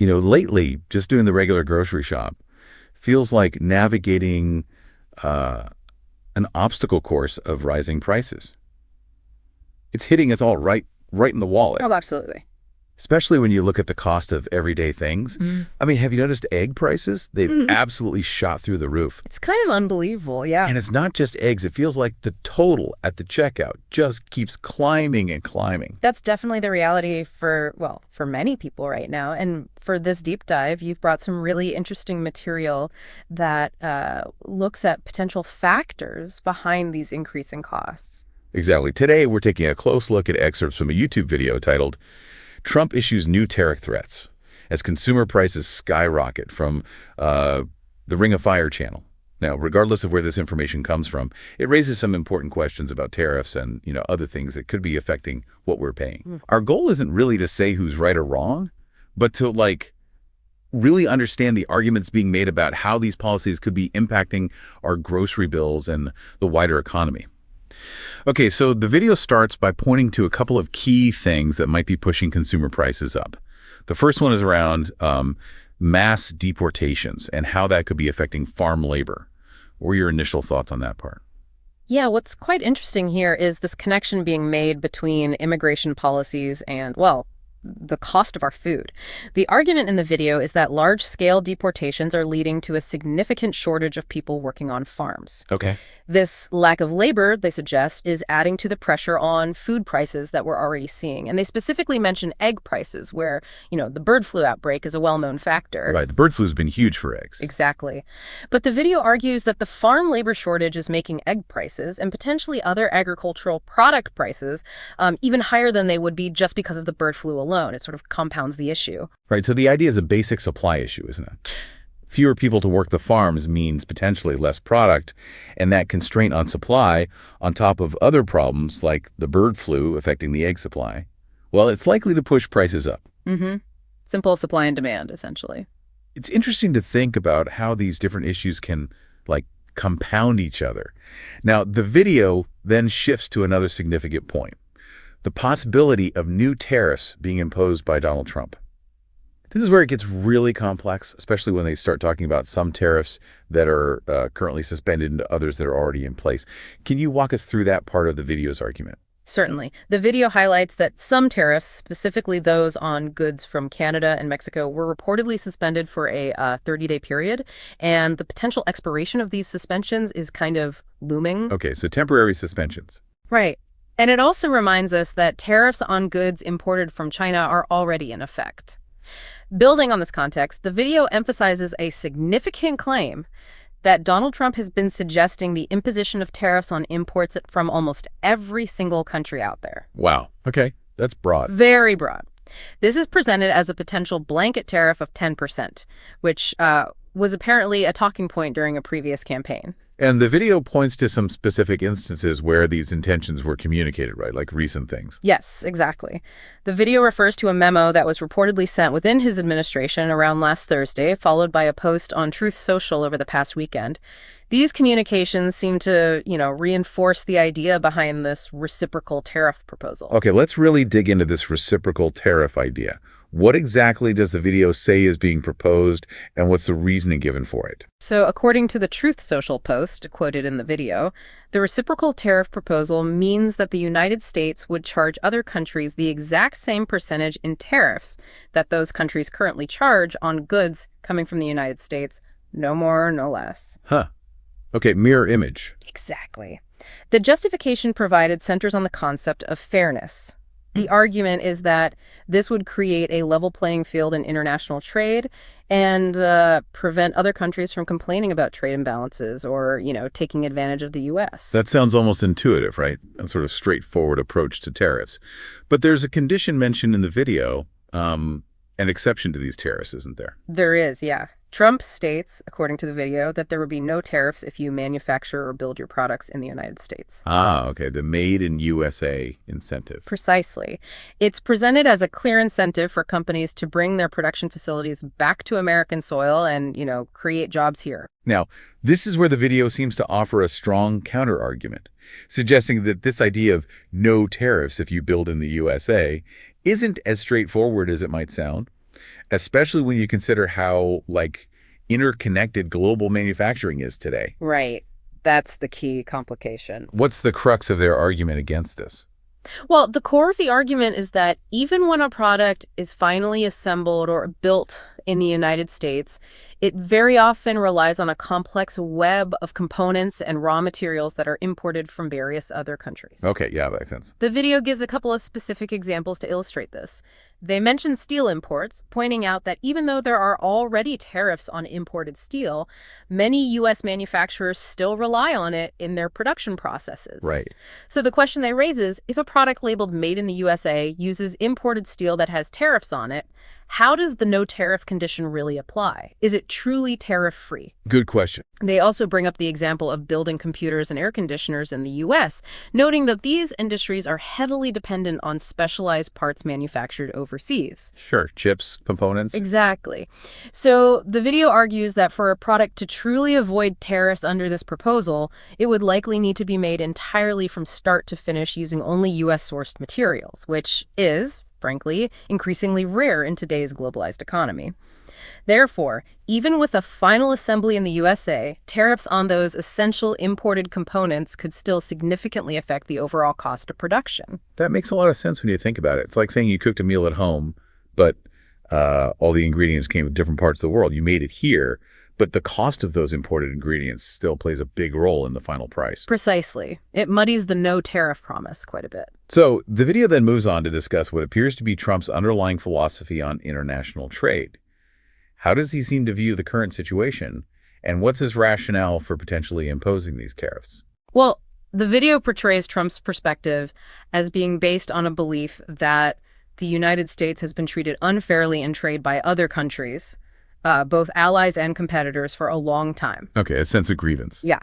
Lately, just doing the regular grocery shop feels like navigating uh, an obstacle course of rising prices. It's hitting us all right in the wallet, Oh, absolutely. especially when you look at the cost of everyday things. Mm. I mean, have you noticed egg prices? They've absolutely shot through the roof. It's kind of unbelievable, yeah. And it's not just eggs. It feels like the total at the checkout just keeps climbing and climbing. That's definitely the reality for many people right now. And for this deep dive, you've brought some really interesting material that looks at potential factors behind these increasing costs. Exactly. Today, we're taking a close look at excerpts from a YouTube video titled Trump Issues New Tariff Threats as Consumer Prices Skyrocket from the Ring of Fire channel. Now, regardless of where this information comes from, it raises some important questions about tariffs and, other things that could be affecting what we're paying. Our goal isn't really to say who's right or wrong, but to, really understand the arguments being made about how these policies could be impacting our grocery bills and the wider economy. Okay, so the video starts by pointing to a couple of key things that might be pushing consumer prices up. The first one is around mass deportations and how that could be affecting farm labor. What were your initial thoughts on that part? Yeah, what's quite interesting here is this connection being made between immigration policies and, well, the cost of our food. The argument in the video is that large-scale deportations are leading to a significant shortage of people working on farms. Okay. This lack of labor, they suggest, is adding to the pressure on food prices that we're already seeing. And they specifically mention egg prices, where, the bird flu outbreak is a well-known factor. Right, the bird flu has been huge for eggs. Exactly. But the video argues that the farm labor shortage is making egg prices and potentially other agricultural product prices even higher than they would be just because of the bird flu alone. It sort of compounds the issue. Right, so the idea is a basic supply issue, isn't it? Fewer people to work the farms means potentially less product, and that constraint on supply, on top of other problems like the bird flu affecting the egg supply, well, it's likely to push prices up. Mm-hmm. Simple supply and demand, essentially. It's interesting to think about how these different issues can, compound each other. Now, the video then shifts to another significant point: the possibility of new tariffs being imposed by Donald Trump. This is where it gets really complex, especially when they start talking about some tariffs that are currently suspended and others that are already in place. Can you walk us through that part of the video's argument? Certainly. The video highlights that some tariffs, specifically those on goods from Canada and Mexico, were reportedly suspended for a 30-day period, and the potential expiration of these suspensions is kind of looming. Okay, so temporary suspensions. Right. And it also reminds us that tariffs on goods imported from China are already in effect. Building on this context, the video emphasizes a significant claim that Donald Trump has been suggesting the imposition of tariffs on imports from almost every single country out there. Wow. Okay, that's broad. Very broad. This is presented as a potential blanket tariff of 10%, which was apparently a talking point during a previous campaign. And the video points to some specific instances where these intentions were communicated, right? Like recent things. Yes, exactly. The video refers to a memo that was reportedly sent within his administration around last Thursday, followed by a post on Truth Social over the past weekend. These communications seem to, reinforce the idea behind this reciprocal tariff proposal. Okay, let's really dig into this reciprocal tariff idea. What exactly does the video say is being proposed, and what's the reasoning given for it? So according to the Truth Social post quoted in the video, the reciprocal tariff proposal means that the United States would charge other countries the exact same percentage in tariffs that those countries currently charge on goods coming from the United States, no more, no less. Huh. Okay, mirror image. Exactly. The justification provided centers on the concept of fairness. The argument is that this would create a level playing field in international trade and prevent other countries from complaining about trade imbalances or, taking advantage of the U.S. That sounds almost intuitive, right? A sort of straightforward approach to tariffs. But there's a condition mentioned in the video, an exception to these tariffs, isn't there? There is, yeah. Trump states, according to the video, that there would be no tariffs if you manufacture or build your products in the United States. Ah, okay. The Made in USA incentive. Precisely. It's presented as a clear incentive for companies to bring their production facilities back to American soil and, create jobs here. Now, this is where the video seems to offer a strong counter-argument, suggesting that this idea of no tariffs if you build in the USA isn't as straightforward as it might sound. especially when you consider how, like, interconnected global manufacturing is today. Right. That's the key complication. What's the crux of their argument against this? Well, the core of the argument is that even when a product is finally assembled or built in the United States, it very often relies on a complex web of components and raw materials that are imported from various other countries. Okay, yeah, that makes sense. The video gives a couple of specific examples to illustrate this. They mention steel imports, pointing out that even though there are already tariffs on imported steel, many U.S. manufacturers still rely on it in their production processes. Right. So the question they raise is, if a product labeled Made in the USA uses imported steel that has tariffs on it, how does the no tariff condition really apply? Is it truly tariff-free? Good question. They also bring up the example of building computers and air conditioners in the U.S., noting that these industries are heavily dependent on specialized parts manufactured overseas. Sure, chips, components. Exactly. So the video argues that for a product to truly avoid tariffs under this proposal, it would likely need to be made entirely from start to finish using only U.S.-sourced materials, which is, frankly, increasingly rare in today's globalized economy. Therefore, even with a final assembly in the USA, tariffs on those essential imported components could still significantly affect the overall cost of production. That makes a lot of sense when you think about it. It's like saying you cooked a meal at home, but all the ingredients came from different parts of the world. You made it here, but the cost of those imported ingredients still plays a big role in the final price. Precisely. It muddies the no tariff promise quite a bit. So the video then moves on to discuss what appears to be Trump's underlying philosophy on international trade. How does he seem to view the current situation, and what's his rationale for potentially imposing these tariffs? Well, the video portrays Trump's perspective as being based on a belief that the United States has been treated unfairly in trade by other countries, both allies and competitors, for a long time. Okay, a sense of grievance. Yeah.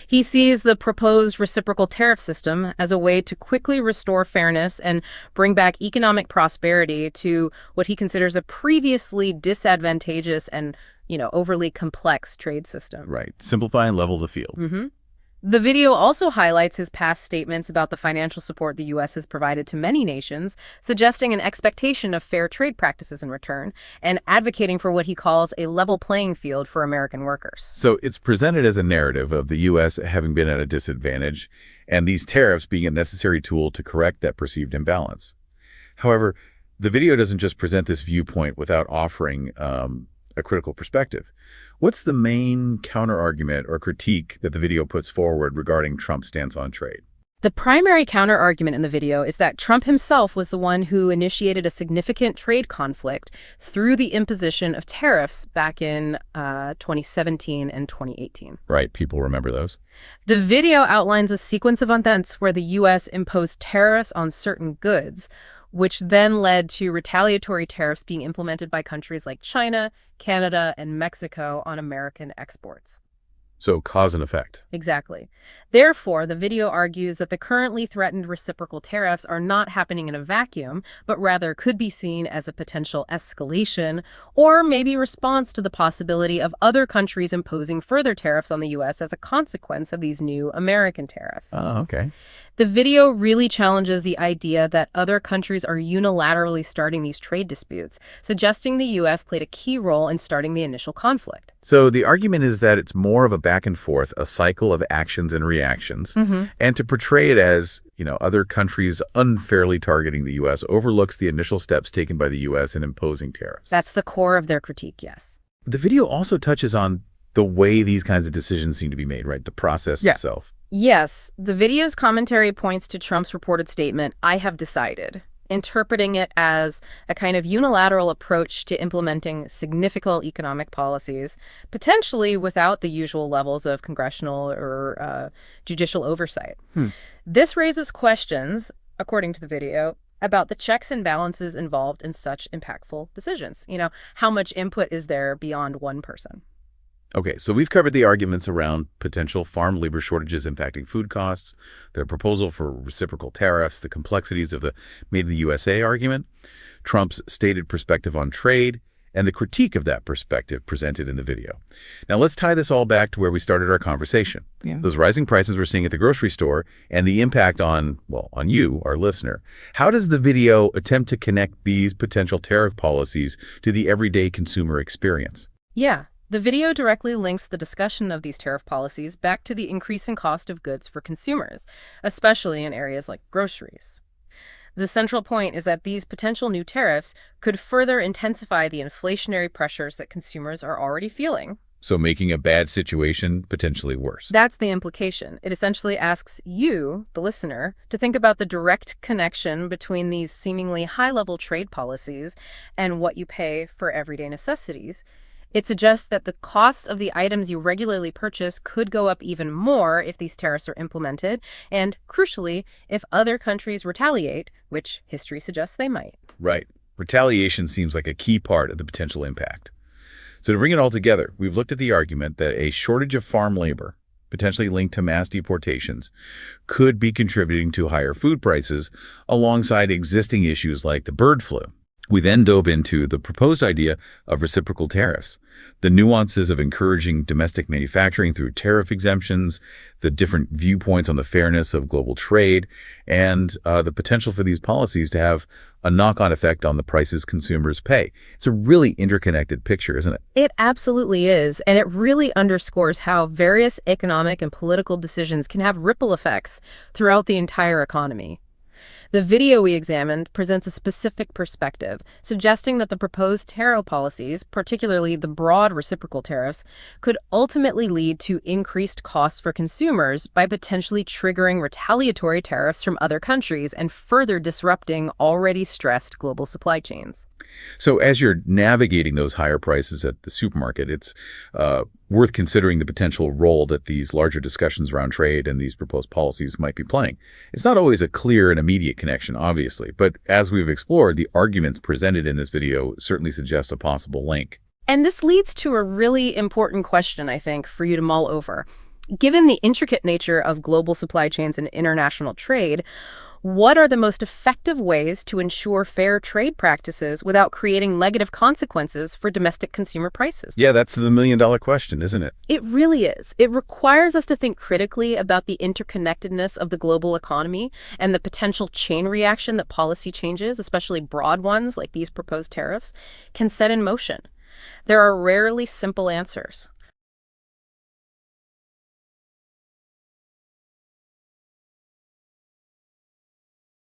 He sees the proposed reciprocal tariff system as a way to quickly restore fairness and bring back economic prosperity to what he considers a previously disadvantageous and, overly complex trade system. Right. Simplify and level the field. Mm-hmm. The video also highlights his past statements about the financial support the U.S. has provided to many nations, suggesting an expectation of fair trade practices in return, and advocating for what he calls a level playing field for American workers. So it's presented as a narrative of the U.S. having been at a disadvantage, and these tariffs being a necessary tool to correct that perceived imbalance. However, the video doesn't just present this viewpoint without offering a critical perspective. What's the main counter-argument or critique that the video puts forward regarding Trump's stance on trade? The primary counter-argument in the video is that Trump himself was the one who initiated a significant trade conflict through the imposition of tariffs back in 2017 and 2018. Right, people remember those. The video outlines a sequence of events where the U.S. imposed tariffs on certain goods, which then led to retaliatory tariffs being implemented by countries like China, Canada, and Mexico on American exports. So cause and effect. Exactly. Therefore, the video argues that the currently threatened reciprocal tariffs are not happening in a vacuum, but rather could be seen as a potential escalation or maybe response to the possibility of other countries imposing further tariffs on the U.S. as a consequence of these new American tariffs. Oh, okay. The video really challenges the idea that other countries are unilaterally starting these trade disputes, suggesting the U.S. played a key role in starting the initial conflict. So the argument is that it's more of a back and forth, a cycle of actions and reactions, and to portray it as, other countries unfairly targeting the U.S. overlooks the initial steps taken by the U.S. in imposing tariffs. That's the core of their critique, yes. The video also touches on the way these kinds of decisions seem to be made, right? The process itself. Yes, the video's commentary points to Trump's reported statement, "I have decided," interpreting it as a kind of unilateral approach to implementing significant economic policies, potentially without the usual levels of congressional or judicial oversight. This raises questions, according to the video, about the checks and balances involved in such impactful decisions. How much input is there beyond one person? Okay, so we've covered the arguments around potential farm labor shortages impacting food costs, the proposal for reciprocal tariffs, the complexities of the Made in the USA argument, Trump's stated perspective on trade, and the critique of that perspective presented in the video. Now, let's tie this all back to where we started our conversation. Yeah. Those rising prices we're seeing at the grocery store and the impact on, well, on you, our listener. How does the video attempt to connect these potential tariff policies to the everyday consumer experience? Yeah. The video directly links the discussion of these tariff policies back to the increasing cost of goods for consumers, especially in areas like groceries. The central point is that these potential new tariffs could further intensify the inflationary pressures that consumers are already feeling. So making a bad situation potentially worse. That's the implication. It essentially asks you, the listener, to think about the direct connection between these seemingly high-level trade policies and what you pay for everyday necessities. It suggests that the cost of the items you regularly purchase could go up even more if these tariffs are implemented, and, crucially, if other countries retaliate, which history suggests they might. Right. Retaliation seems like a key part of the potential impact. So to bring it all together, we've looked at the argument that a shortage of farm labor, potentially linked to mass deportations, could be contributing to higher food prices alongside existing issues like the bird flu. We then dove into the proposed idea of reciprocal tariffs, the nuances of encouraging domestic manufacturing through tariff exemptions, the different viewpoints on the fairness of global trade, and the potential for these policies to have a knock-on effect on the prices consumers pay. It's a really interconnected picture, isn't it? It absolutely is, and it really underscores how various economic and political decisions can have ripple effects throughout the entire economy. The video we examined presents a specific perspective, suggesting that the proposed tariff policies, particularly the broad reciprocal tariffs, could ultimately lead to increased costs for consumers by potentially triggering retaliatory tariffs from other countries and further disrupting already stressed global supply chains. So as you're navigating those higher prices at the supermarket, it's worth considering the potential role that these larger discussions around trade and these proposed policies might be playing. It's not always a clear and immediate connection, obviously, but as we've explored, the arguments presented in this video certainly suggest a possible link. And this leads to a really important question, I think, for you to mull over. Given the intricate nature of global supply chains and international trade, what are the most effective ways to ensure fair trade practices without creating negative consequences for domestic consumer prices? Yeah, that's the million-dollar question, isn't it? It really is. It requires us to think critically about the interconnectedness of the global economy and the potential chain reaction that policy changes, especially broad ones like these proposed tariffs, can set in motion. There are rarely simple answers.